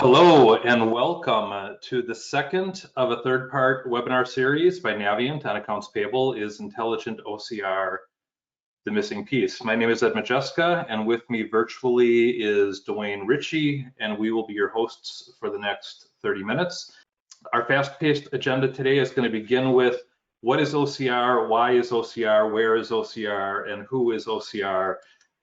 Hello and welcome to the second of a third-part webinar series by Naviant on accounts payable. Is Intelligent OCR the missing piece? My name is Ed Majeska, and with me virtually is Dwayne Ritchie, and we will be your hosts for the next 30 minutes. Our fast-paced agenda today is going to begin with what is OCR, why is OCR, where is OCR, and who is OCR.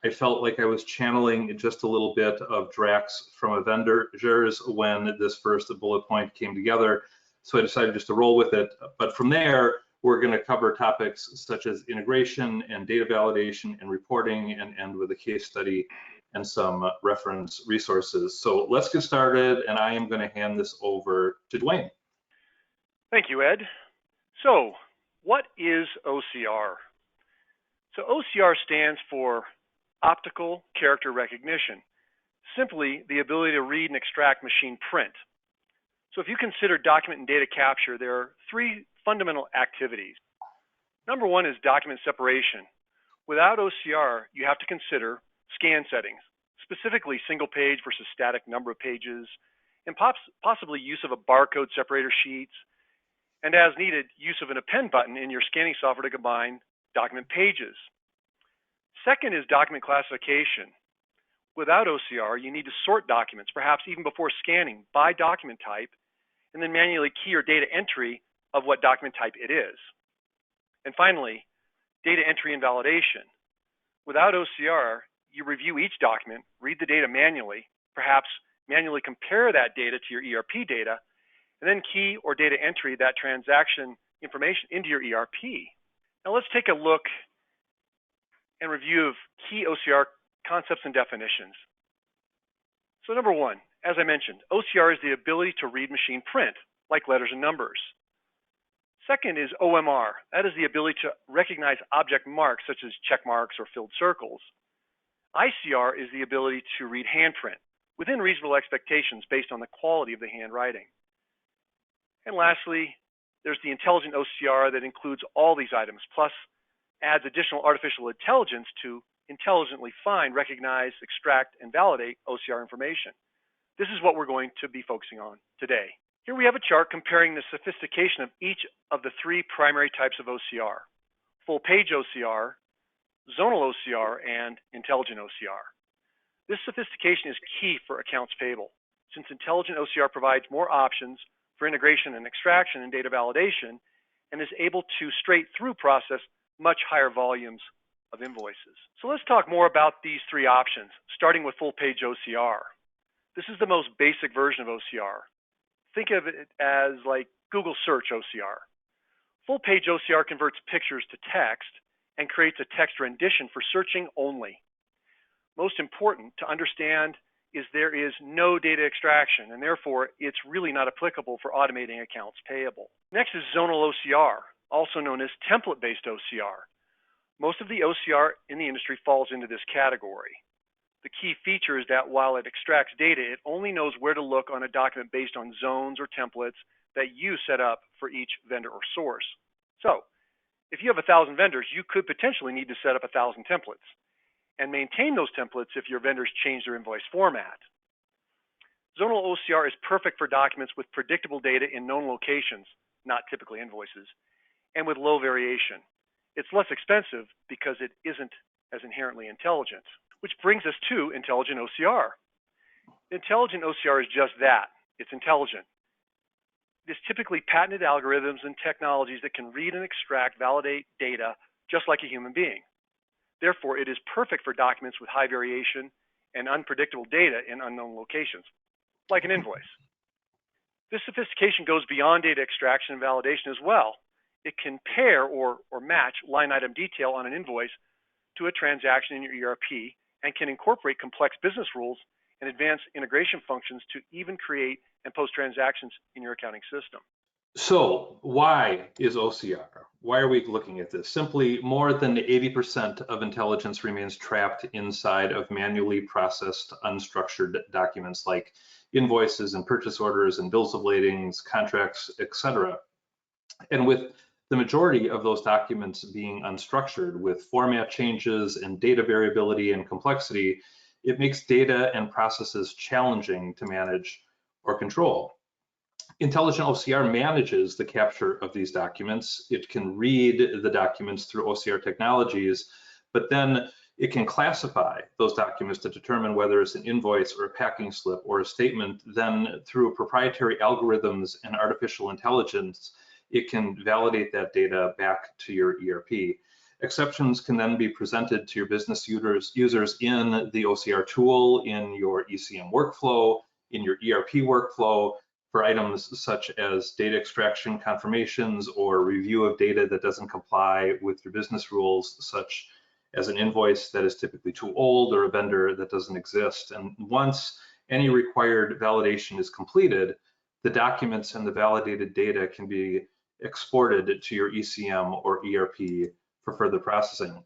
I felt like I was channeling just a little bit of Drax from Avengers when this first bullet point came together. So I decided just to roll with it. But from there, we're going to cover topics such as integration and data validation and reporting, and end with a case study and some reference resources. So let's get started, and I am going to hand this over to Dwayne. Thank you, Ed. So what is OCR? So OCR stands for Optical Character Recognition, simply the ability to read and extract machine print. So if you consider document and data capture, there are three fundamental activities. Number one is document separation. Without OCR, you have to consider scan settings, specifically single page versus static number of pages, and possibly use of a barcode separator sheets, and as needed, use of an append button in your scanning software to combine document pages. Second is document classification. Without OCR, you need to sort documents, perhaps even before scanning, by document type, and then manually key or data entry of what document type it is. And finally, data entry and validation. Without OCR, you review each document, read the data manually, perhaps manually compare that data to your ERP data, and then key or data entry that transaction information into your ERP. Now let's take a look and review of key OCR concepts and definitions. So number one, as I mentioned, OCR is the ability to read machine print, like letters and numbers. Second is OMR. That is the ability to recognize object marks such as check marks or filled circles. ICR is the ability to read handprint within reasonable expectations based on the quality of the handwriting. And lastly, there's the intelligent OCR that includes all these items, plus adds additional artificial intelligence to intelligently find, recognize, extract, and validate OCR information. This is what we're going to be focusing on today. Here we have a chart comparing the sophistication of each of the three primary types of OCR: full page OCR, zonal OCR, and intelligent OCR. This sophistication is key for accounts payable, since intelligent OCR provides more options for integration and extraction and data validation, and is able to straight through process much higher volumes of invoices. So let's talk more about these three options, starting with full page OCR. This is the most basic version of OCR. Think of it as like Google search OCR. Full page OCR converts pictures to text and creates a text rendition for searching only. Most important to understand is there is no data extraction, and therefore it's really not applicable for automating accounts payable. Next is zonal OCR, also known as template-based OCR. Most of the OCR in the industry falls into this category. The key feature is that while it extracts data, it only knows where to look on a document based on zones or templates that you set up for each vendor or source. So, if you have 1,000 vendors, you could potentially need to set up 1,000 templates and maintain those templates if your vendors change their invoice format. Zonal OCR is perfect for documents with predictable data in known locations, not typically invoices, and with low variation. It's less expensive because it isn't as inherently intelligent, which brings us to intelligent OCR. Intelligent OCR is just that. It's intelligent. It's typically patented algorithms and technologies that can read and extract, validate data just like a human being. Therefore, it is perfect for documents with high variation and unpredictable data in unknown locations, like an invoice. This sophistication goes beyond data extraction and validation as well. It can pair or match line item detail on an invoice to a transaction in your ERP, and can incorporate complex business rules and advanced integration functions to even create and post transactions in your accounting system. So why is OCR? Why are we looking at this? Simply, more than 80% of intelligence remains trapped inside of manually processed unstructured documents like invoices and purchase orders and bills of ladings, contracts, etc. And with the majority of those documents being unstructured with format changes and data variability and complexity, it makes data and processes challenging to manage or control. Intelligent OCR manages the capture of these documents. It can read the documents through OCR technologies, but then it can classify those documents to determine whether it's an invoice or a packing slip or a statement. Then through proprietary algorithms and artificial intelligence, it can validate that data back to your ERP. Exceptions can then be presented to your business users in the OCR tool, in your ECM workflow, in your ERP workflow, for items such as data extraction confirmations or review of data that doesn't comply with your business rules, such as an invoice that is typically too old or a vendor that doesn't exist. And once any required validation is completed, the documents and the validated data can be exported to your ECM or ERP for further processing.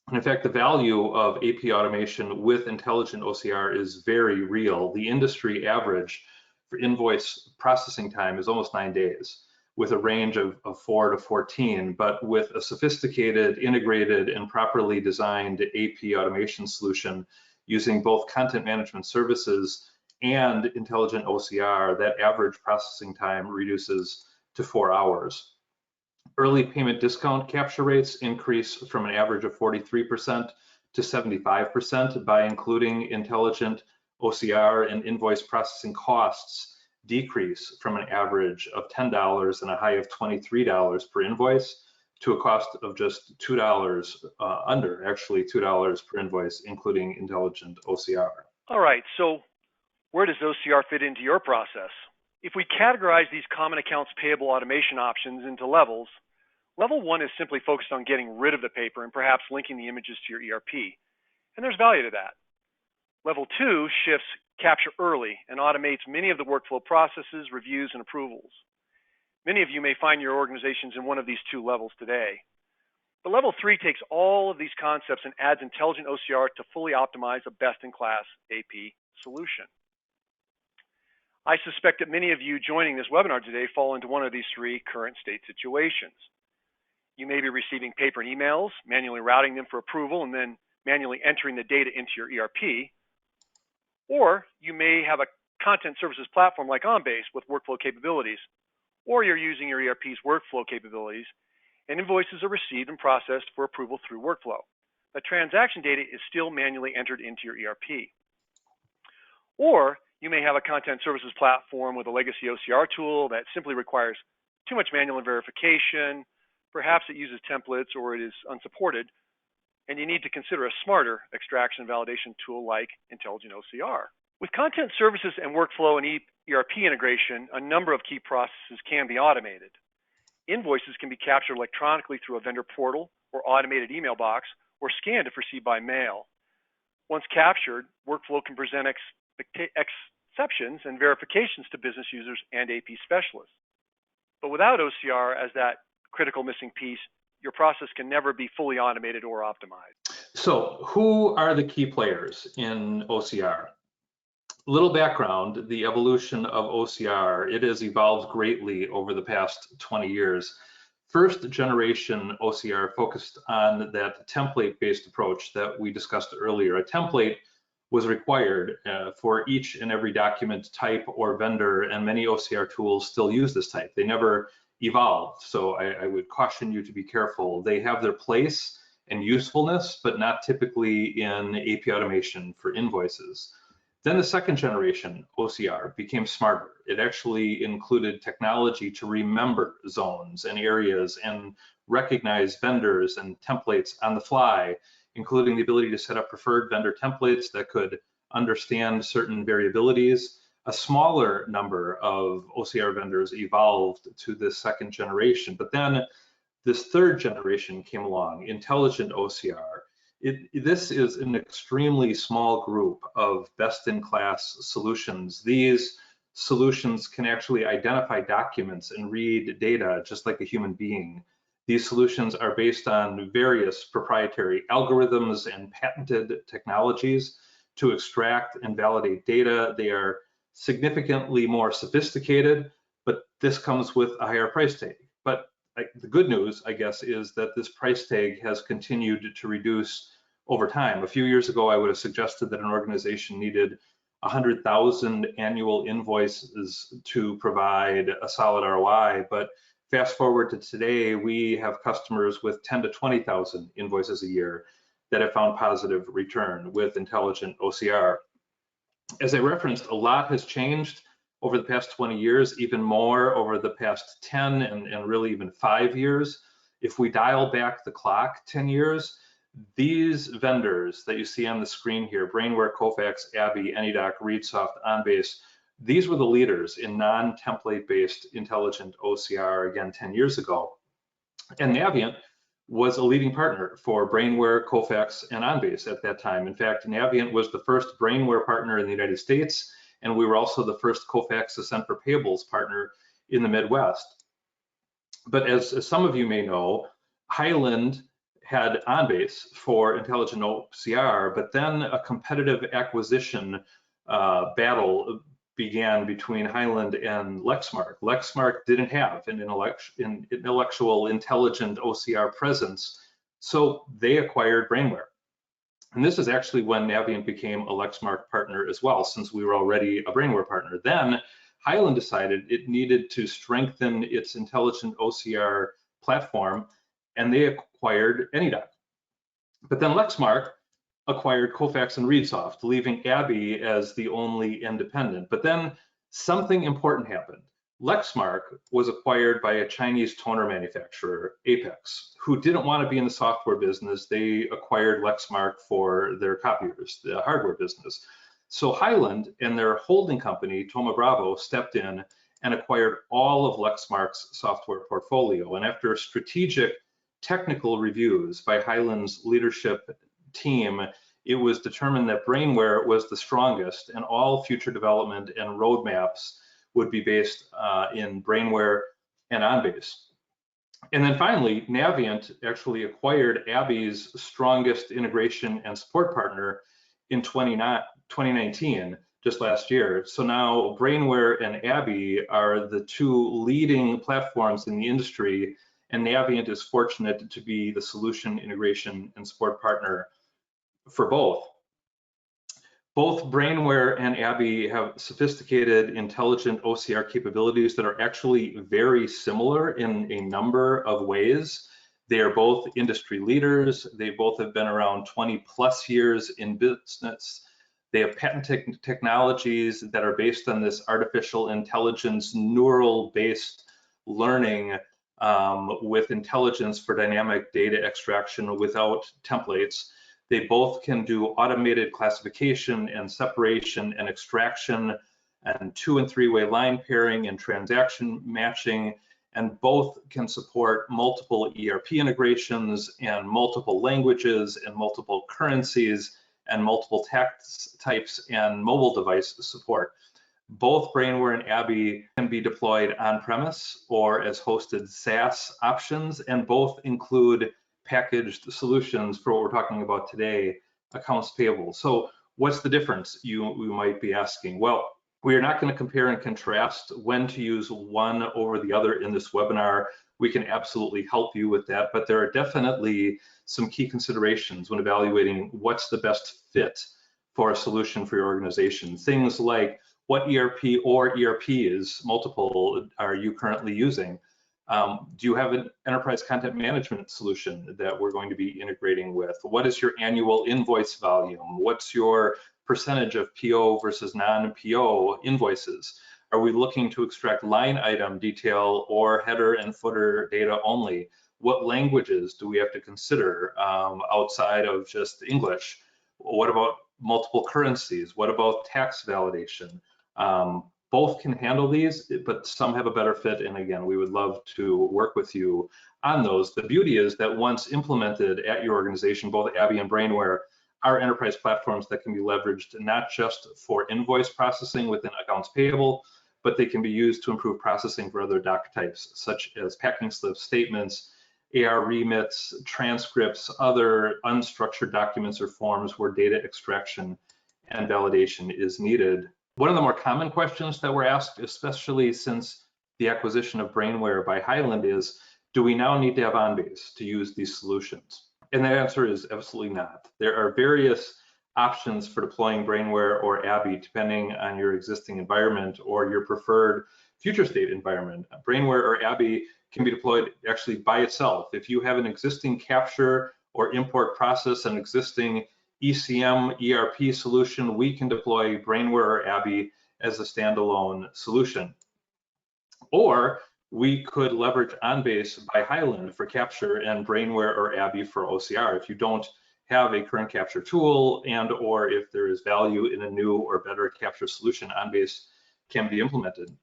And in fact, the value of AP automation with intelligent OCR is very real. The industry average for invoice processing time is almost 9 days, with a range of 4 to 14, but with a sophisticated, integrated, and properly designed AP automation solution using both content management services and intelligent OCR, that average processing time reduces to 4 hours. Early payment discount capture rates increase from an average of 43% to 75% by including intelligent OCR, and invoice processing costs decrease from an average of $10 and a high of $23 per invoice to a cost of just $2, actually $2 per invoice, including intelligent OCR. All right, so where does OCR fit into your process? If we categorize these common accounts payable automation options into levels, level 1 is simply focused on getting rid of the paper and perhaps linking the images to your ERP, and there's value to that. Level 2 shifts capture early and automates many of the workflow processes, reviews, and approvals. Many of you may find your organizations in one of these 2 levels today. But level 3 takes all of these concepts and adds intelligent OCR to fully optimize a best-in-class AP solution. I suspect that many of you joining this webinar today fall into one of these 3 current state situations. You may be receiving paper and emails, manually routing them for approval, and then manually entering the data into your ERP. Or you may have a content services platform like OnBase with workflow capabilities, or you're using your ERP's workflow capabilities, and invoices are received and processed for approval through workflow. The transaction data is still manually entered into your ERP. Or you may have a content services platform with a legacy OCR tool that simply requires too much manual verification. Perhaps it uses templates or it is unsupported, and you need to consider a smarter extraction and validation tool like intelligent OCR. With content services and workflow and ERP integration, a number of key processes can be automated. Invoices can be captured electronically through a vendor portal or automated email box, or scanned if received by mail. Once captured, workflow can present exceptions and verifications to business users and AP specialists. But without OCR as that critical missing piece, your process can never be fully automated or optimized. So who are the key players in OCR? Little background, the evolution of OCR, it has evolved greatly over the past 20 years. First generation OCR focused on that template-based approach that we discussed earlier. A template was required for each and every document type or vendor, and many OCR tools still use this type. They never evolved, so I would caution you to be careful. They have their place and usefulness, but not typically in AP automation for invoices. Then the second generation OCR became smarter. It actually included technology to remember zones and areas and recognize vendors and templates on the fly, including the ability to set up preferred vendor templates that could understand certain variabilities. A smaller number of OCR vendors evolved to this second generation, but then this third generation came along, intelligent OCR. This is an extremely small group of best-in-class solutions. These solutions can actually identify documents and read data just like a human being. These solutions are based on various proprietary algorithms and patented technologies to extract and validate data. They are significantly more sophisticated, but this comes with a higher price tag. But the good news, I guess, is that this price tag has continued to reduce over time. A few years ago, I would have suggested that an organization needed 100,000 annual invoices to provide a solid ROI. But fast forward to today, we have customers with 10 to 20,000 invoices a year that have found positive return with intelligent OCR. As I referenced, a lot has changed over the past 20 years, even more over the past 10 and really even 5 years. If we dial back the clock 10 years, these vendors that you see on the screen here, Brainware, Kofax, ABBYY, AnyDoc, ReadSoft, OnBase, these were the leaders in non-template based intelligent OCR, again, 10 years ago. And Navient was a leading partner for Brainware, Kofax, and OnBase at that time. In fact, Navient was the first Brainware partner in the United States, and we were also the first Kofax Ascent for Payables partner in the Midwest. But as some of you may know, Highland had OnBase for intelligent OCR, but then a competitive acquisition battle began between Highland and Lexmark. Lexmark didn't have an intellectual intelligent OCR presence, so they acquired Brainware. And this is actually when Navient became a Lexmark partner as well, since we were already a Brainware partner. Then Highland decided it needed to strengthen its intelligent OCR platform, and they acquired AnyDoc. But then Lexmark acquired Kofax and ReadSoft, leaving ABBYY as the only independent. But then something important happened. Lexmark was acquired by a Chinese toner manufacturer, Apex, who didn't want to be in the software business. They acquired Lexmark for their copiers, the hardware business. So Highland and their holding company, Thoma Bravo, stepped in and acquired all of Lexmark's software portfolio. And after strategic technical reviews by Highland's leadership team, it was determined that Brainware was the strongest, and all future development and roadmaps would be based in Brainware and OnBase. And then finally, Navient actually acquired ABBYY's strongest integration and support partner in 2019, just last year. So now Brainware and ABBYY are the two leading platforms in the industry, and Navient is fortunate to be the solution, integration, and support partner for both. Both Brainware and ABBYY have sophisticated intelligent OCR capabilities that are actually very similar in a number of ways. They are both industry leaders. They both have been around 20 plus years in business. They have patented technologies that are based on this artificial intelligence, neural-based learning with intelligence for dynamic data extraction without templates. They both can do automated classification and separation and extraction and 2- and 3-way line pairing and transaction matching, and both can support multiple ERP integrations and multiple languages and multiple currencies and multiple tax types and mobile device support. Both Brainware and ABBYY can be deployed on-premise or as hosted SaaS options, and both include packaged solutions for what we're talking about today, accounts payable. So what's the difference, you might be asking? Well, we are not going to compare and contrast when to use one over the other in this webinar. We can absolutely help you with that, but there are definitely some key considerations when evaluating what's the best fit for a solution for your organization. Things like what ERP or ERPs, multiple, are you currently using? Do you have an enterprise content management solution that we're going to be integrating with? What is your annual invoice volume? What's your percentage of PO versus non-PO invoices? Are we looking to extract line item detail or header and footer data only? What languages do we have to consider outside of just English? What about multiple currencies? What about tax validation? Both can handle these, but some have a better fit. And again, we would love to work with you on those. The beauty is that once implemented at your organization, both ABBYY and Brainware are enterprise platforms that can be leveraged not just for invoice processing within accounts payable, but they can be used to improve processing for other doc types, such as packing slips, statements, AR remits, transcripts, other unstructured documents or forms where data extraction and validation is needed. One of the more common questions that we're asked, especially since the acquisition of Brainware by Highland, is, do we now need to have OnBase to use these solutions? And the answer is absolutely not. There are various options for deploying Brainware or ABBYY depending on your existing environment or your preferred future state environment. Brainware or ABBYY can be deployed actually by itself. If you have an existing capture or import process, an existing ECM ERP solution, we can deploy Brainware or ABBYY as a standalone solution. Or we could leverage OnBase by Hyland for capture and Brainware or ABBYY for OCR if you don't have a current capture tool, and or if there is value in a new or better capture solution, OnBase can be implemented.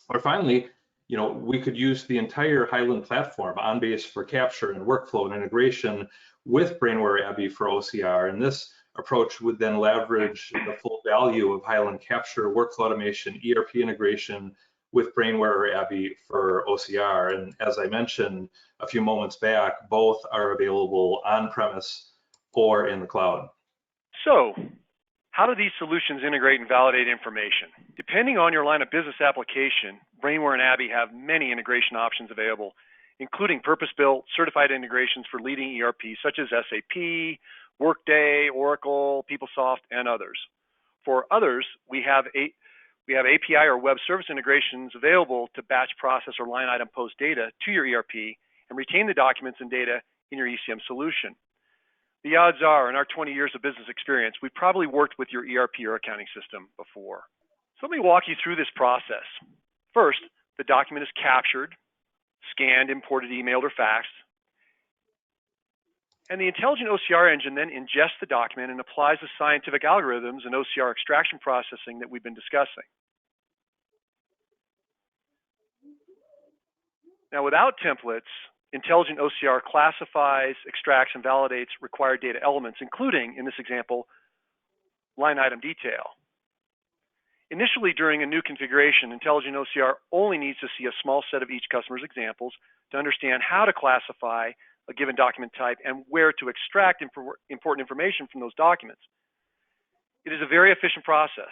Or finally, we could use the entire Hyland platform, OnBase for capture and workflow and integration with Brainware or ABBYY for OCR. And this approach would then leverage the full value of Hyland capture, workflow automation, ERP integration with Brainware or ABBYY for OCR. And as I mentioned a few moments back, both are available on-premise or in the cloud. So, how do these solutions integrate and validate information? Depending on your line of business application, Brainware and ABBYY have many integration options available, including purpose-built, certified integrations for leading ERPs such as SAP, Workday, Oracle, PeopleSoft, and others. For others, we have API or web service integrations available to batch process or line item post data to your ERP and retain the documents and data in your ECM solution. The odds are, in our 20 years of business experience, we've probably worked with your ERP or accounting system before. So let me walk you through this process. First, the document is captured, scanned, imported, emailed, or faxed. And the intelligent OCR engine then ingests the document and applies the scientific algorithms and OCR extraction processing that we've been discussing. Now, without templates, intelligent OCR classifies, extracts, and validates required data elements, including, in this example, line item detail. Initially, during a new configuration, intelligent OCR only needs to see a small set of each customer's examples to understand how to classify a given document type and where to extract important information from those documents. It is a very efficient process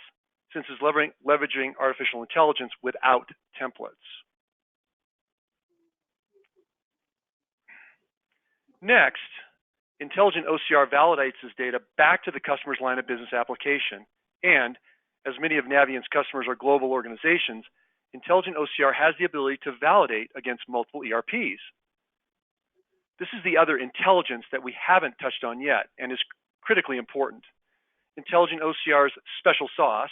since it's leveraging artificial intelligence without templates. Next, intelligent OCR validates this data back to the customer's line of business application. And as many of Naviant's customers are global organizations, intelligent OCR has the ability to validate against multiple ERPs. This is the other intelligence that we haven't touched on yet and is critically important. Intelligent OCR's special sauce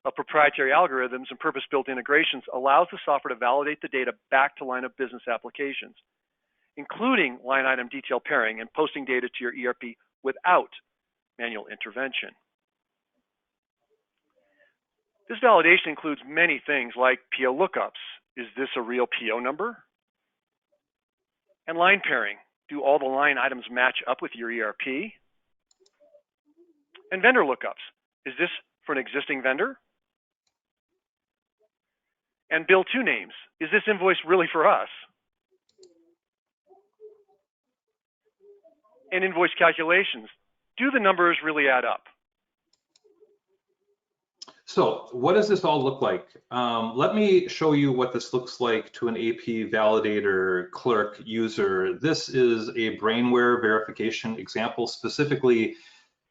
of proprietary algorithms and purpose-built integrations allows the software to validate the data back to line of business applications, including line item detail pairing and posting data to your ERP without manual intervention. This validation includes many things like PO lookups. Is this a real PO number? And line pairing. Do all the line items match up with your ERP? And vendor lookups. Is this for an existing vendor? And bill to names. Is this invoice really for us? And invoice calculations. Do the numbers really add up? So what does this all look like? Let me show you what this looks like to an AP validator clerk user. This is a Brainware verification example. Specifically,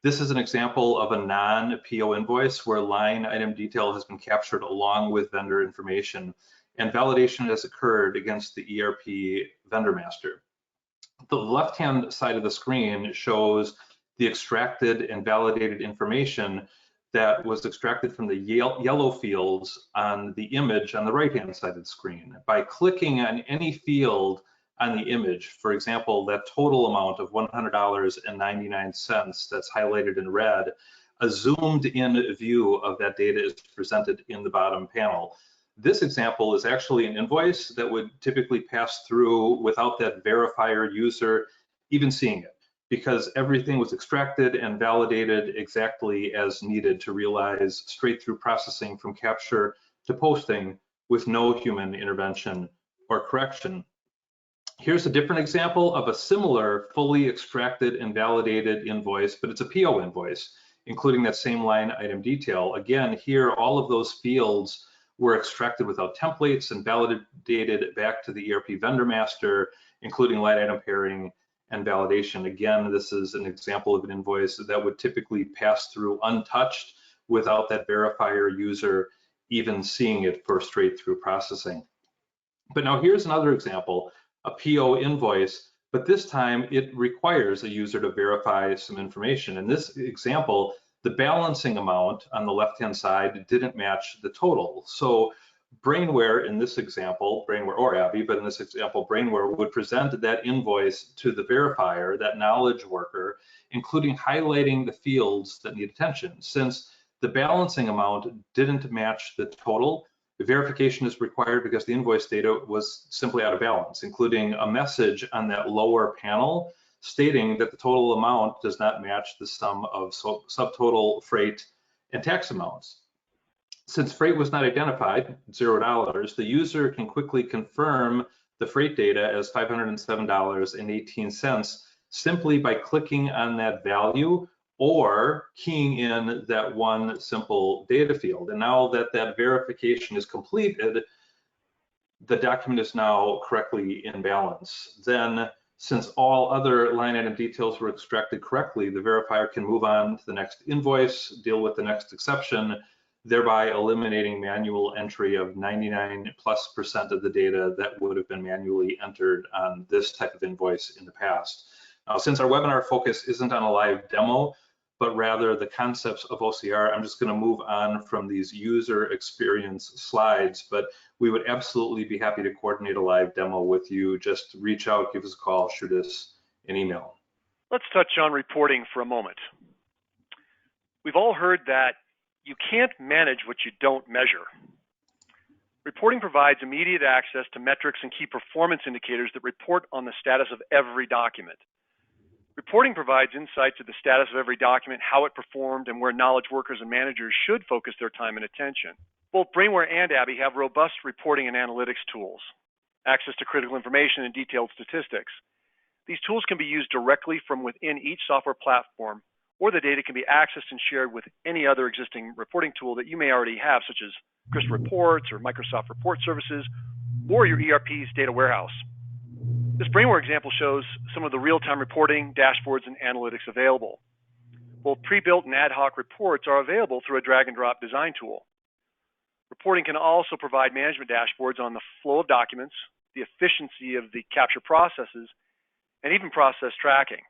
this is an example of a non-PO invoice where line item detail has been captured along with vendor information, and validation has occurred against the ERP vendor master. The left-hand side of the screen shows the extracted and validated information that was extracted from the yellow fields on the image on the right-hand side of the screen. By clicking on any field on the image, for example, that total amount of $100.99 that's highlighted in red, a zoomed-in view of that data is presented in the bottom panel. This example is actually an invoice that would typically pass through without that verifier user even seeing it, because everything was extracted and validated exactly as needed to realize straight-through processing from capture to posting with no human intervention or correction. Here's a different example of a similar fully extracted and validated invoice, but it's a PO invoice, including that same line item detail. Again, here, all of those fields were extracted without templates and validated back to the ERP vendor master, including line item pairing and validation. Again, this is an example of an invoice that would typically pass through untouched without that verifier user even seeing it for straight through processing. But now here's another example, a PO invoice, but this time it requires a user to verify some information. In this example, the balancing amount on the left-hand side didn't match the total. So Brainware in this example, Brainware or ABBYY, but in this example, Brainware would present that invoice to the verifier, that knowledge worker, including highlighting the fields that need attention. Since the balancing amount didn't match the total, the verification is required because the invoice data was simply out of balance, including a message on that lower panel stating that the total amount does not match the sum of subtotal freight and tax amounts. Since freight was not identified, $0, the user can quickly confirm the freight data as $507.18 simply by clicking on that value or keying in that one simple data field. And now that that verification is completed, the document is now correctly in balance. Then, since all other line item details were extracted correctly, the verifier can move on to the next invoice, deal with the next exception, thereby eliminating manual entry of 99+% of the data that would have been manually entered on this type of invoice in the past. Now, since our webinar focus isn't on a live demo, but rather the concepts of OCR, I'm just going to move on from these user experience slides, but we would absolutely be happy to coordinate a live demo with you. Just reach out, give us a call, shoot us an email. Let's touch on reporting for a moment. We've all heard that you can't manage what you don't measure. Reporting provides immediate access to metrics and key performance indicators that report on the status of every document. Reporting provides insight to the status of every document, how it performed, and where knowledge workers and managers should focus their time and attention. Both Brainware and ABBYY have robust reporting and analytics tools, access to critical information and detailed statistics. These tools can be used directly from within each software platform, or the data can be accessed and shared with any other existing reporting tool that you may already have, such as Crystal Reports or Microsoft Report Services, or your ERP's data warehouse. This Brainware example shows some of the real-time reporting, dashboards, and analytics available. Both pre-built and ad hoc reports are available through a drag-and-drop design tool. Reporting can also provide management dashboards on the flow of documents, the efficiency of the capture processes, and even process tracking.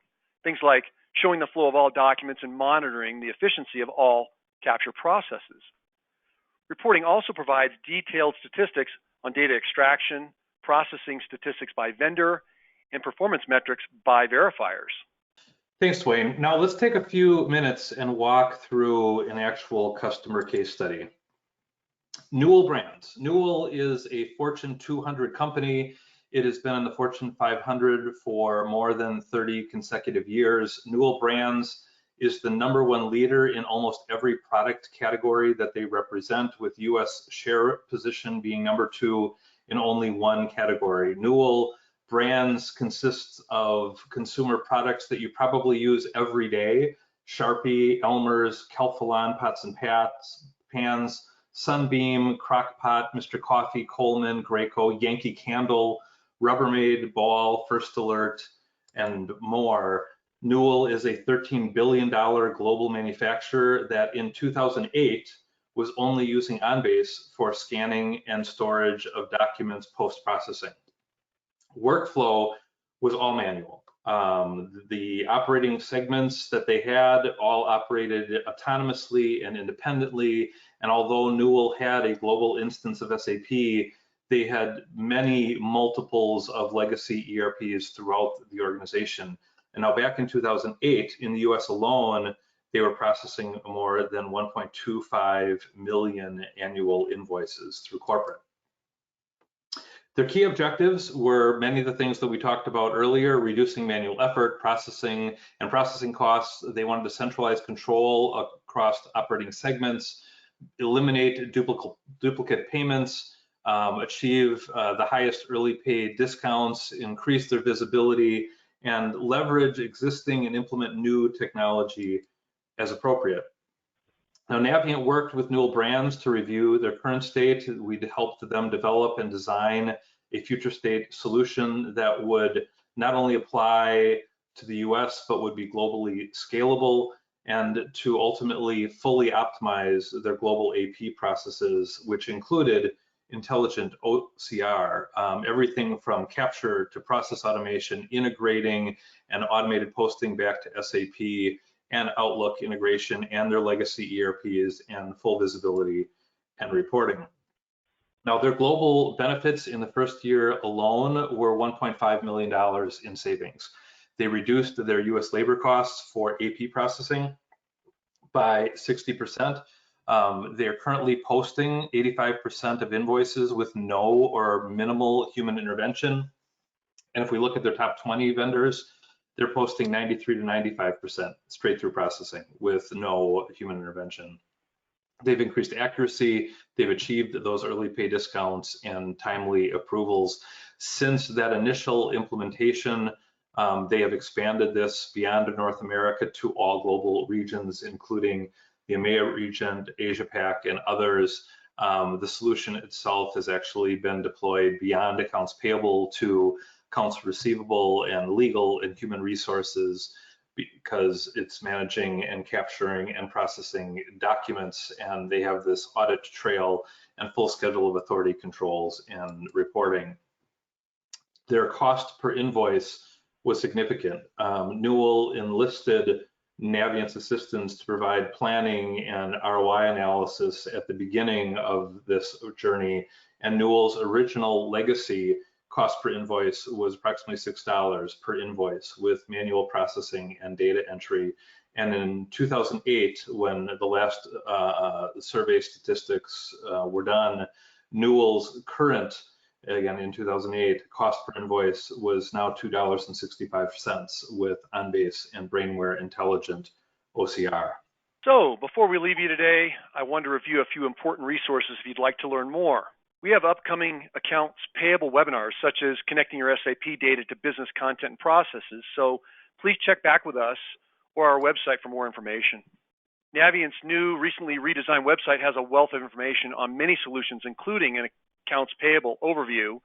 Things like showing the flow of all documents and monitoring the efficiency of all capture processes. Reporting also provides detailed statistics on data extraction, processing statistics by vendor, and performance metrics by verifiers. Thanks, Dwayne. Now let's take a few minutes and walk through an actual customer case study. Newell Brands. Newell is a Fortune 200 company. It has been in the Fortune 500 for more than 30 consecutive years. Newell Brands is the #1 leader in almost every product category that they represent, with US share position being #2 in only one category. Newell Brands consists of consumer products that you probably use every day: Sharpie, Elmer's, Calphalon pots and pans, Sunbeam, Crock-Pot, Mr. Coffee, Coleman, Graco, Yankee Candle, Rubbermaid, Ball, First Alert, and more. Newell is a $13 billion global manufacturer that in 2008 was only using OnBase for scanning and storage of documents post-processing. Workflow was all manual. The operating segments that they had all operated autonomously and independently, and although Newell had a global instance of SAP, they had many multiples of legacy ERPs throughout the organization. And now back in 2008, in the US alone, they were processing more than 1.25 million annual invoices through corporate. Their key objectives were many of the things that we talked about earlier: reducing manual effort, processing costs. They wanted to centralize control across operating segments, eliminate duplicate payments, achieve the highest early pay discounts, increase their visibility, and leverage existing and implement new technology as appropriate. Now, Naviant worked with Newell Brands to review their current state. We helped them develop and design a future state solution that would not only apply to the US, but would be globally scalable, and to ultimately fully optimize their global AP processes, which included intelligent OCR, everything from capture to process automation, integrating and automated posting back to SAP and Outlook integration and their legacy ERPs, and full visibility and reporting. Now, their global benefits in the first year alone were $1.5 million in savings. They reduced their US labor costs for AP processing by 60%. They're currently posting 85% of invoices with no or minimal human intervention. And if we look at their top 20 vendors, they're posting 93 to 95% straight through processing with no human intervention. They've increased accuracy, they've achieved those early pay discounts and timely approvals. Since that initial implementation, they have expanded this beyond North America to all global regions, including the EMEA region, Asia Pac, and others. The solution itself has actually been deployed beyond accounts payable to accounts receivable and legal and human resources, because it's managing and capturing and processing documents, and they have this audit trail and full schedule of authority controls and reporting. Their cost per invoice was significant. Newell enlisted Naviant's assistance to provide planning and ROI analysis at the beginning of this journey, and Newell's original legacy cost per invoice was approximately $6 per invoice with manual processing and data entry. And in 2008, when the last survey statistics were done, Newell's current, again in 2008, cost per invoice was now $2.65 with OnBase and Brainware Intelligent OCR. So before we leave you today, I want to review a few important resources if you'd like to learn more. We have upcoming accounts payable webinars, such as connecting your SAP data to business content and processes. So please check back with us or our website for more information. Naviant's new, recently redesigned website has a wealth of information on many solutions, including an accounts payable overview,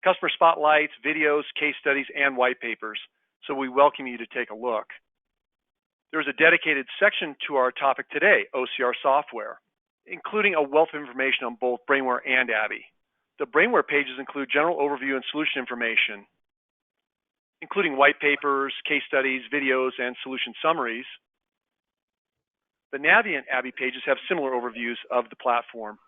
customer spotlights, videos, case studies, and white papers. So we welcome you to take a look. There's a dedicated section to our topic today, OCR software, including a wealth of information on both Brainware and ABBYY. The Brainware pages include general overview and solution information, including white papers, case studies, videos, and solution summaries. The Navient ABBYY pages have similar overviews of the platform.